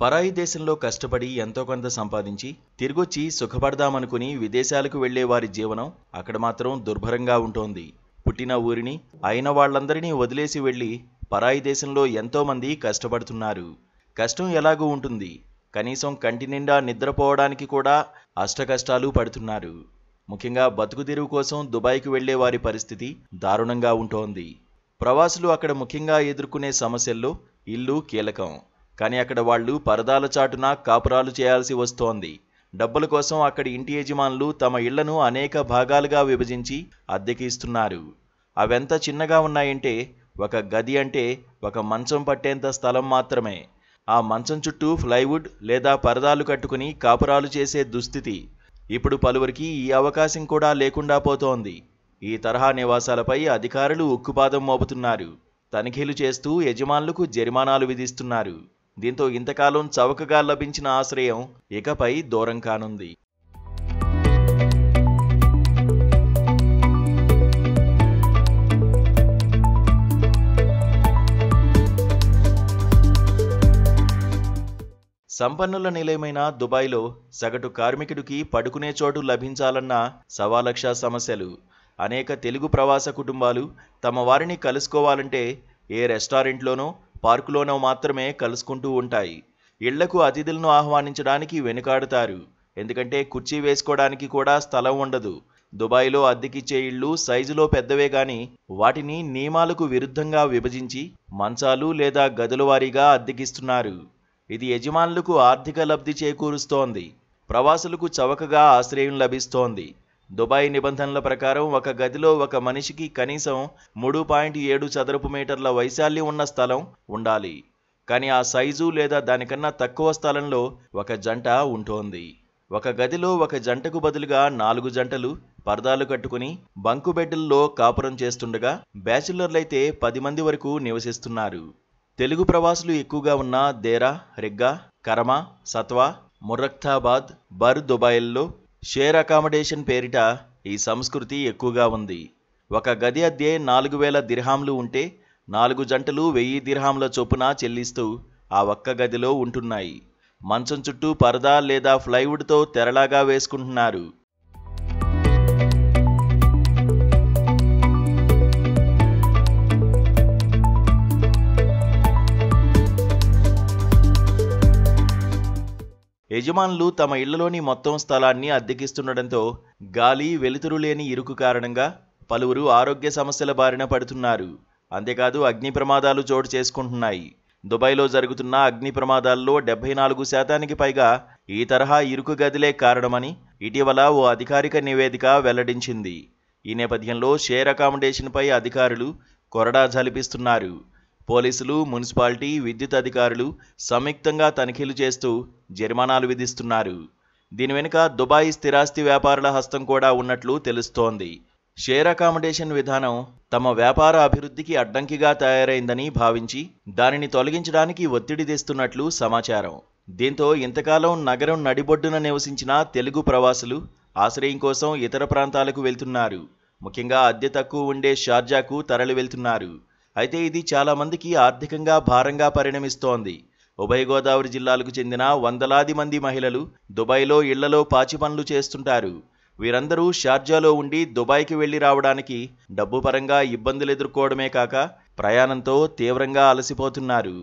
పరాయి దేశంలో కష్టపడి ఎంతో కొంత సంపాదించి తిరిగొచ్చి సుఖపడదామనుకుని విదేశాలకు వెళ్లే వారి జీవనం అక్కడ మాత్రం దుర్భరంగా ఉంటోంది. పుట్టిన ఊరిని అయిన వాళ్లందరినీ వదిలేసి వెళ్లి పరాయి దేశంలో ఎంతో మంది కష్టపడుతున్నారు. కష్టం ఎలాగూ ఉంటుంది, కనీసం కంటి నిండా నిద్రపోవడానికి కూడా అష్టకష్టాలు పడుతున్నారు. ముఖ్యంగా బతుకుదెరువు కోసం దుబాయ్కి వెళ్లే వారి పరిస్థితి దారుణంగా ఉంటోంది. ప్రవాసులు అక్కడ ముఖ్యంగా ఎదుర్కొనే సమస్యల్లో ఇల్లు కీలకం. కానీ అక్కడ వాళ్లు పరదాల చాటున కాపురాలు చేయాల్సి వస్తోంది. డబ్బుల కోసం అక్కడి ఇంటి యజమానులు తమ ఇళ్లను అనేక భాగాలుగా విభజించి అద్దెకి ఇస్తున్నారు. అవెంత చిన్నగా ఉన్నాయంటే ఒక గది అంటే ఒక మంచం పట్టేంత స్థలం మాత్రమే. ఆ మంచం చుట్టూ ప్లైవుడ్ లేదా పరదాలు కట్టుకుని కాపురాలు చేసే దుస్థితి ఇప్పుడు పలువురికి ఈ అవకాశం కూడా లేకుండా పోతోంది. ఈ తరహా నివాసాలపై అధికారులు ఉక్కుపాదం మోపుతున్నారు. తనిఖీలు చేస్తూ యజమానులకు జరిమానాలు విధిస్తున్నారు. దీంతో ఇంతకాలం చవకగా లభించిన ఆశ్రయం ఇకపై దూరం కానుంది. సంపన్నుల నిలయమైన దుబాయ్లో సగటు కార్మికుడికి పడుకునే చోటు లభించాలన్న సవాలక్ష సమస్యలు. అనేక తెలుగు ప్రవాస కుటుంబాలు తమ వారిని కలుసుకోవాలంటే ఏ రెస్టారెంట్లోనో పార్కులోనో మాత్రమే కలుసుకుంటూ ఉంటాయి. ఇళ్లకు అతిథులను ఆహ్వానించడానికి వెనుకాడుతారు. ఎందుకంటే కుర్చీ వేసుకోవడానికి కూడా స్థలం ఉండదు. దుబాయ్లో అద్దెకిచ్చే ఇళ్లు సైజులో పెద్దవే గాని వాటిని నియమాలకు విరుద్ధంగా విభజించి మంచాలు లేదా గదుల వారీగా అద్దెకిస్తున్నారు. ఇది యజమానులకు ఆర్థిక లబ్ధి చేకూరుస్తోంది. ప్రవాసులకు చవకగా ఆశ్రయం లభిస్తోంది. దుబాయ్ నిబంధనల ప్రకారం ఒక గదిలో ఒక మనిషికి కనీసం 3.7 చదరపు మీటర్ల వైశాల్యం ఉన్న స్థలం ఉండాలి. కానీ ఆ సైజు లేదా దానికన్నా తక్కువ స్థలంలో ఒక జంట ఉంటోంది. ఒక గదిలో ఒక జంటకు బదులుగా 4 జంటలు పరదాలు కట్టుకుని బంకు బెడ్డుల్లో కాపురం చేస్తుండగా బ్యాచిలర్లైతే 10 మంది వరకు నివసిస్తున్నారు. తెలుగు ప్రవాసులు ఎక్కువగా ఉన్న దేరా, రిగ్గా, కరమా, సత్వా, మురక్తాబాద్, బర్ దుబాయ్ల్లో షేర్ అకామిడేషన్ పేరిట ఈ సంస్కృతి ఎక్కువగా ఉంది. ఒక గది అద్దె 4000 దిర్హాంలు ఉంటే 4 జంటలు 1000 దిర్హాంల చొప్పున చెల్లిస్తూ ఆ ఒక్క గదిలో ఉంటున్నాయి. మంచం చుట్టూ పరదా లేదా ప్లైవుడ్తో తెరలాగా వేసుకుంటున్నారు. యజమానులు తమ ఇళ్లలోని మొత్తం స్థలాన్ని అద్దెకిస్తుండటంతో గాలి, వెలుతురు లేని ఇరుకు కారణంగా పలువురు ఆరోగ్య సమస్యల బారిన పడుతున్నారు. అంతేకాదు అగ్ని ప్రమాదాలు చోటు చేసుకుంటున్నాయి. దుబాయ్లో జరుగుతున్న అగ్ని ప్రమాదాల్లో 74% పైగా ఈ తరహా ఇరుకు గదిలే కారణమని ఇటీవల ఓ అధికారిక నివేదిక వెల్లడించింది. ఈ నేపథ్యంలో షేర్ అకామిడేషన్పై అధికారులు కొరడా జలిపిస్తున్నారు. పోలీసులు, మున్సిపాలిటీ, విద్యుత్ అధికారులు సంయుక్తంగా తనిఖీలు చేస్తూ జరిమానాలు విధిస్తున్నారు. దీని వెనుక దుబాయ్ స్థిరాస్తి వ్యాపారుల హస్తం కూడా ఉన్నట్లు తెలుస్తోంది. షేర్ అకామిడేషన్ విధానం తమ వ్యాపార అభివృద్ధికి అడ్డంకిగా తయారైందని భావించి దానిని తొలగించడానికి ఒత్తిడి తెస్తున్నట్లు సమాచారం. దీంతో ఇంతకాలం నగరం నడిబొడ్డున నివసించిన తెలుగు ప్రవాసులు ఆశ్రయం కోసం ఇతర ప్రాంతాలకు వెళ్తున్నారు. ముఖ్యంగా అద్దె తక్కువ ఉండే షార్జాకు తరలి వెళ్తున్నారు. అయితే ఇది చాలా మందికి ఆర్థికంగా భారంగా పరిణమిస్తోంది. ఉభయ గోదావరి జిల్లాలకు చెందిన వందలాది మంది మహిళలు దుబాయ్లో ఇళ్లలో పాచి పనులు చేస్తుంటారు. వీరందరూ షార్జాలో ఉండి దుబాయ్కి వెళ్లి రావడానికి డబ్బు పరంగా ఇబ్బందులు ఎదుర్కోవడమే కాక ప్రయాణంతో తీవ్రంగా అలసిపోతున్నారు.